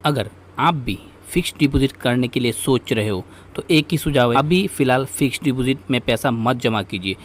अगर आप भी फिक्स्ड डिपॉजिट करने के लिए सोच रहे हो तो एक ही सुझाव है, अभी फ़िलहाल फिक्स्ड डिपॉजिट में पैसा मत जमा कीजिए,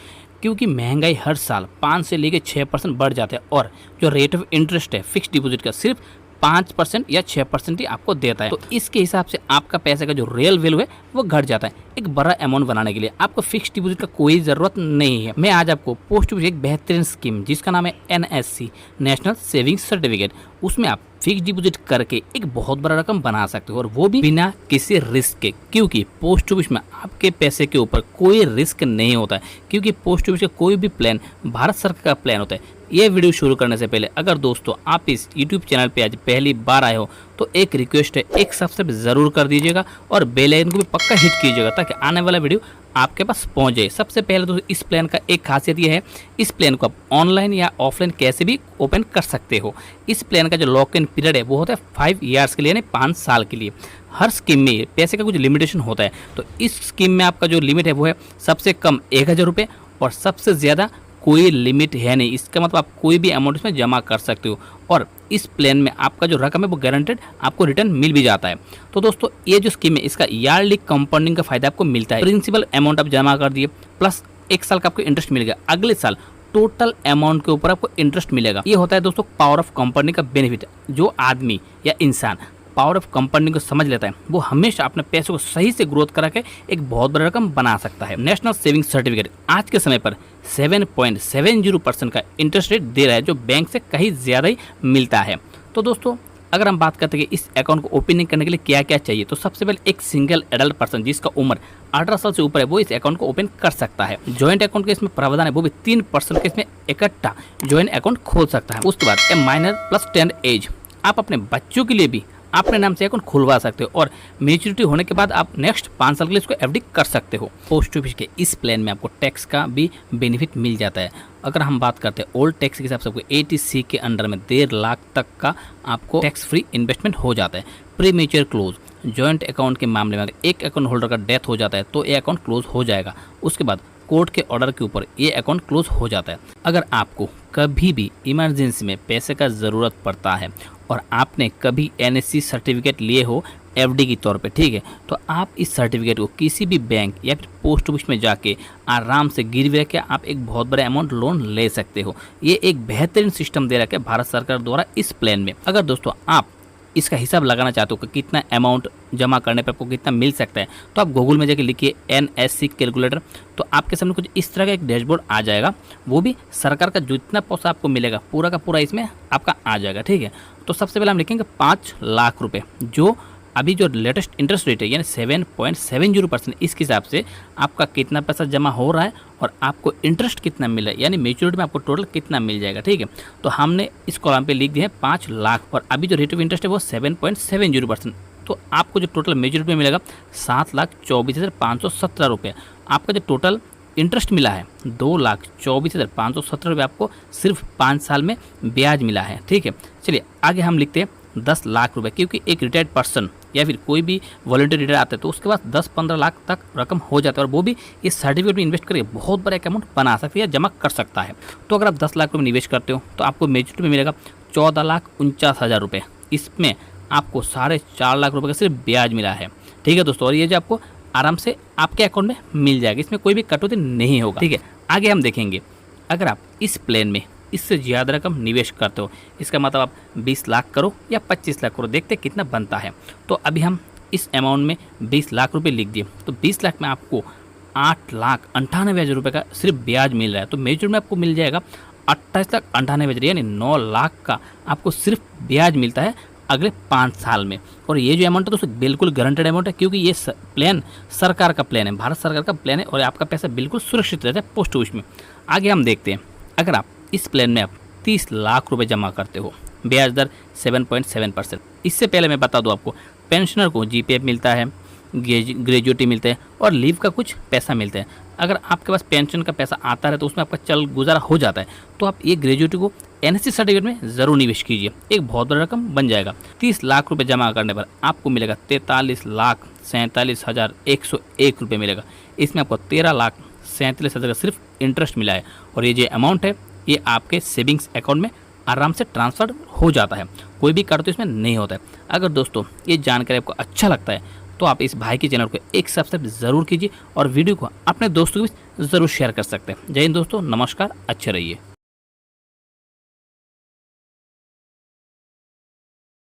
क्योंकि महंगाई हर साल 5 से लेकर 6% बढ़ जाता है और जो रेट ऑफ इंटरेस्ट है फिक्स्ड डिपॉजिट का सिर्फ 5% या 6% ही आपको देता है। तो इसके हिसाब से आपका पैसे का जो रियल वैल्यू है वो घट जाता है। एक बड़ा अमाउंट बनाने के लिए आपको फिक्स्ड डिपॉजिट का कोई ज़रूरत नहीं है। मैं आज आपको पोस्ट ऑफिस एक बेहतरीन स्कीम जिसका नाम है NSC नेशनल सेविंग सर्टिफिकेट, उसमें आप फिक्स्ड डिपॉजिट करके एक बहुत बड़ा रकम बना सकते हो और वो भी बिना किसी रिस्क के, क्योंकि पोस्ट ऑफिस में आपके पैसे के ऊपर कोई रिस्क नहीं होता है, क्योंकि पोस्ट ऑफिस का कोई भी प्लान भारत सरकार का प्लान होता है। ये वीडियो शुरू करने से पहले अगर दोस्तों आप इस YouTube चैनल पे आज पहली बार आए हो तो एक रिक्वेस्ट है, एक सब्सक्राइब ज़रूर कर दीजिएगा और बेल आइकन को भी पक्का हिट कीजिएगा ताकि आने वाला वीडियो आपके पास पहुंच जाए। सबसे पहले तो इस प्लान का एक खासियत ये है, इस प्लान को आप ऑनलाइन या ऑफलाइन कैसे भी ओपन कर सकते हो। इस प्लान का जो लॉक इन पीरियड है वो होता है 5 ईयर्स के लिए, यानी 5 साल के लिए। हर स्कीम में पैसे का कुछ लिमिटेशन होता है, तो इस स्कीम में आपका जो लिमिट है वो है सबसे कम 1000 रुपये और सबसे ज़्यादा कोई लिमिट है नहीं। इसका मतलब आप कोई भी अमाउंट इसमें जमा कर सकते हो और इस प्लान में आपका जो रकम है वो गारंटेड आपको रिटर्न मिल भी जाता है। तो दोस्तों ये जो स्कीम है इसका ईयरली कंपाउंडिंग का फायदा आपको मिलता है। प्रिंसिपल अमाउंट आप जमा कर दिए प्लस 1 साल का आपको इंटरेस्ट मिलेगा, अगले साल टोटल अमाउंट के ऊपर आपको इंटरेस्ट मिलेगा। ये होता है दोस्तों पावर ऑफ कंपाउंडिंग का बेनिफिट। जो आदमी या इंसान पावर ऑफ कंपाउंडिंग को समझ लेता है वो हमेशा अपने पैसों को सही से ग्रोथ करा के एक बहुत बड़ा रकम बना सकता है। नेशनल सेविंग सर्टिफिकेट आज के समय पर 7.70% का इंटरेस्ट रेट दे रहा है, जो बैंक से कहीं ज़्यादा ही मिलता है। तो दोस्तों अगर हम बात करते हैं कि इस अकाउंट को ओपनिंग करने के लिए क्या क्या चाहिए, तो सबसे पहले एक सिंगल एडल्ट पर्सन जिसका उम्र 18 साल से ऊपर है वो इस अकाउंट को ओपन कर सकता है। ज्वाइंट अकाउंट के इसमें प्रावधान है, वो भी 3% के इसमें इकट्ठा ज्वाइंट अकाउंट खोल सकता है। उसके बाद ए माइनर प्लस 10 एज, आप अपने बच्चों के लिए भी अपने नाम से अकाउंट खुलवा सकते हो और मेच्योरिटी होने के बाद आप नेक्स्ट 5 साल के लिए इसको FD कर सकते हो। पोस्ट ऑफिस के इस प्लान में आपको टैक्स का भी बेनिफिट मिल जाता है। अगर हम बात करते हैं ओल्ड टैक्स के हिसाब से आपको 80C के अंडर में 1.5 लाख तक का आपको टैक्स फ्री इन्वेस्टमेंट हो जाता है। Pre mature close, joint account के मामले में अगर एक अकाउंट होल्डर का डेथ हो जाता है तो ये अकाउंट क्लोज हो जाएगा। उसके बाद कोर्ट के ऑर्डर के ऊपर ये अकाउंट क्लोज हो जाता है। अगर आपको कभी भी इमरजेंसी में पैसे का ज़रूरत पड़ता है और आपने कभी NSC सर्टिफिकेट लिए हो FD की तौर पे, ठीक है, तो आप इस सर्टिफिकेट को किसी भी बैंक या फिर पोस्ट ऑफिस में जाके आराम से गिरवी रख के आप एक बहुत बड़ा अमाउंट लोन ले सकते हो। ये एक बेहतरीन सिस्टम दे रखा है भारत सरकार द्वारा इस प्लान में। अगर दोस्तों आप इसका हिसाब लगाना चाहते हो कि कितना अमाउंट जमा करने पर आपको कितना मिल सकता है, तो आप गूगल में जाके लिखिए NSC कैलकुलेटर, तो आपके सामने कुछ इस तरह का एक डैशबोर्ड आ जाएगा। वो भी सरकार का जितना पैसा आपको मिलेगा पूरा का पूरा इसमें आपका आ जाएगा, ठीक है। तो सबसे पहले हम लिखेंगे 5 लाख रुपये, जो अभी जो लेटेस्ट इंटरेस्ट रेट है यानी 7.70%, इसके हिसाब से आपका कितना पैसा जमा हो रहा है और आपको इंटरेस्ट कितना मिल रहा है, यानी मेच्योरिटी में आपको टोटल कितना मिल जाएगा, ठीक है। तो हमने इस कॉलम पे लिख दिया है 5 लाख और अभी जो रेट ऑफ इंटरेस्ट है वो 7.70%, तो आपको जो टोटल मेच्योरिटी में मिलेगा 7,24,517 रुपये। आपका जो टोटल इंटरेस्ट मिला है 2,24,517 रुपये आपको सिर्फ 5 साल में ब्याज मिला है, ठीक है। चलिए आगे हम लिखते हैं 10 लाख रुपए, क्योंकि एक रिटायर्ड पर्सन या फिर कोई भी वॉलंटियर रिटायर आता है तो उसके पास 10-15 लाख तक रकम हो जाता है और वो भी इस सर्टिफिकेट में इन्वेस्ट करके बहुत बड़ा एक अमाउंट बना सकती है या जमा कर सकता है। तो अगर आप 10 लाख रुपये निवेश करते हो तो आपको मेच्योरिटी में मिलेगा 14,49,000 रुपये। इसमें आपको 4.5 लाख रुपये का सिर्फ ब्याज मिला है, ठीक है दोस्तों, और ये जो आपको आराम से आपके अकाउंट में मिल जाएगा, इसमें कोई भी कटौती नहीं होगा, ठीक है। आगे हम देखेंगे अगर आप इस प्लान में इससे ज़्यादा रकम निवेश करते हो, इसका मतलब आप 20 लाख करो या 25 लाख करो, देखते हैं कितना बनता है। तो अभी हम इस अमाउंट में 20 लाख रुपए लिख दिए, तो 20 लाख में आपको 8,98,000 रुपये का सिर्फ ब्याज मिल रहा है। तो मेच्योर में आपको मिल जाएगा 28,98,000, यानी 9 लाख का आपको सिर्फ ब्याज मिलता है अगले 5 साल में। और ये जो अमाउंट है तो बिल्कुल गारंटेड अमाउंट है, क्योंकि ये प्लान सरकार का प्लान है, भारत सरकार का प्लान है और आपका पैसा बिल्कुल सुरक्षित रहता है पोस्ट ऑफिस में। आगे हम देखते हैं अगर आप इस प्लान में आप 30 लाख रुपए जमा करते हो, ब्याज दर 7.7%। इससे पहले मैं बता दूं आपको, पेंशनर को GPF मिलता है, ग्रेजुएटी मिलते हैं और लीव का कुछ पैसा मिलता है। अगर आपके पास पेंशन का पैसा आता है तो उसमें आपका चल गुजारा हो जाता है, तो आप ये ग्रेजुएटी को NSC सर्टिफिकेट में ज़रूर निवेश कीजिए, एक बहुत बड़ा रकम बन जाएगा। 30 लाख रुपए जमा करने पर आपको मिलेगा 43,47,101 रुपये मिलेगा। इसमें आपको 13,37,000 का सिर्फ इंटरेस्ट मिला है और ये जो अमाउंट है ये आपके सेविंग्स अकाउंट में आराम से ट्रांसफ़र हो जाता है, कोई भी कट तो इसमें नहीं होता है। अगर दोस्तों ये जानकारी आपको अच्छा लगता है तो आप इस भाई के चैनल को एक सब्सक्राइब ज़रूर कीजिए और वीडियो को अपने दोस्तों के बीच ज़रूर शेयर कर सकते हैं। जय हिंद दोस्तों, नमस्कार, अच्छे रहिए।